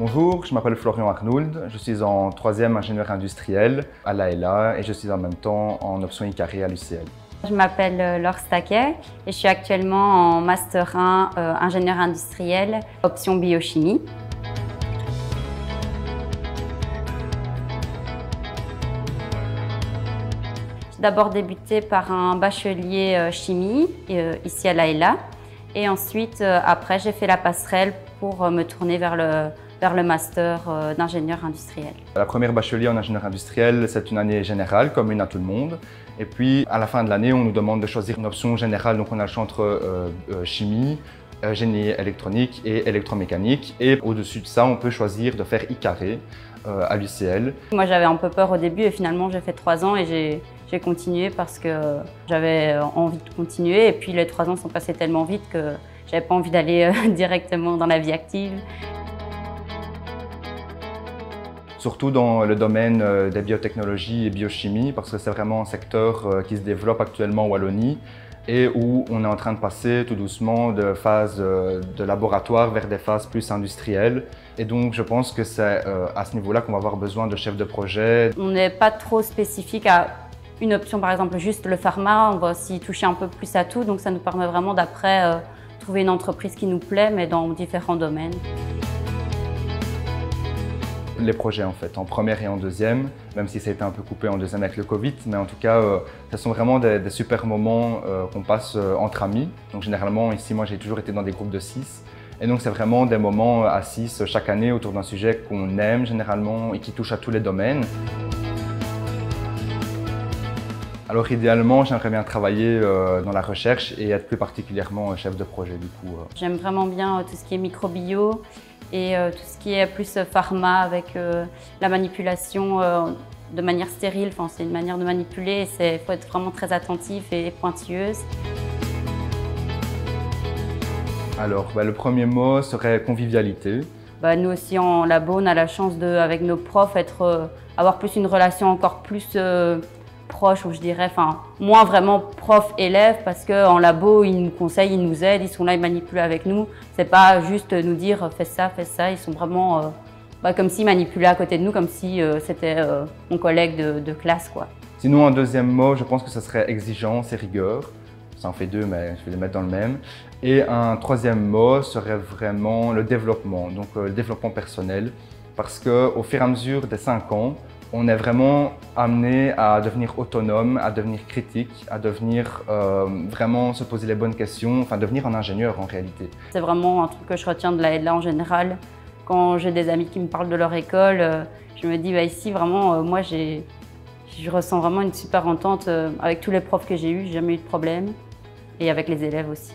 Bonjour, je m'appelle Florian Arnould, je suis en 3e ingénieur industriel à l'AELA et je suis en même temps en option ICARE à l'UCL. Je m'appelle Laure Staquet et je suis actuellement en Master 1 ingénieur industriel, option biochimie. J'ai d'abord débuté par un bachelier chimie ici à l'AELA et ensuite après j'ai fait la passerelle pour me tourner vers le master d'ingénieur industriel. La première bachelier en ingénieur industriel, c'est une année générale, commune à tout le monde. Et puis, à la fin de l'année, on nous demande de choisir une option générale. Donc, on a le choix entre chimie, génie électronique et électromécanique. Et au-dessus de ça, on peut choisir de faire ICARE à l'UCL. Moi, j'avais un peu peur au début et finalement, j'ai fait 3 ans et j'ai continué parce que j'avais envie de continuer. Et puis, les 3 ans sont passés tellement vite que j'avais pas envie d'aller directement dans la vie active. Surtout dans le domaine des biotechnologies et biochimie, parce que c'est vraiment un secteur qui se développe actuellement en Wallonie et où on est en train de passer tout doucement de phases de laboratoire vers des phases plus industrielles. Et donc je pense que c'est à ce niveau-là qu'on va avoir besoin de chefs de projet. On n'est pas trop spécifique à une option, par exemple juste le pharma, on va aussi toucher un peu plus à tout, donc ça nous permet vraiment d'après trouver une entreprise qui nous plaît, mais dans différents domaines. Les projets en fait, en première et en deuxième, même si ça a été un peu coupé en deuxième avec le Covid, mais en tout cas, ce sont vraiment des super moments qu'on passe entre amis. Donc généralement, ici, moi j'ai toujours été dans des groupes de 6. Et donc c'est vraiment des moments à 6 chaque année autour d'un sujet qu'on aime généralement et qui touche à tous les domaines. Alors idéalement, j'aimerais bien travailler dans la recherche et être plus particulièrement chef de projet du coup. J'aime vraiment bien tout ce qui est microbio et tout ce qui est plus pharma avec la manipulation de manière stérile. Enfin, c'est une manière de manipuler et il faut être vraiment très attentif et pointilleuse. Alors le premier mot serait convivialité. Nous aussi en labo, on a la chance avec nos profs avoir plus une relation encore plus proche, ou je dirais, moins vraiment prof-élève, parce qu'en labo, ils nous conseillent, ils nous aident, ils sont là, ils manipulent avec nous. C'est pas juste nous dire fais ça, ils sont vraiment comme s'ils manipulaient à côté de nous, comme si c'était mon collègue de classe, quoi. Sinon, un deuxième mot, je pense que ce serait exigence et rigueur. Ça en fait 2, mais je vais les mettre dans le même. Et un troisième mot serait vraiment le développement, donc le développement personnel, parce qu'au fur et à mesure des 5 ans, on est vraiment amené à devenir autonome, à devenir critique, à devenir vraiment se poser les bonnes questions, enfin devenir un ingénieur en réalité. C'est vraiment un truc que je retiens de l'AELA en général. Quand j'ai des amis qui me parlent de leur école, je me dis ici vraiment, moi je ressens vraiment une super entente avec tous les profs que j'ai eus, j'ai jamais eu de problème, et avec les élèves aussi.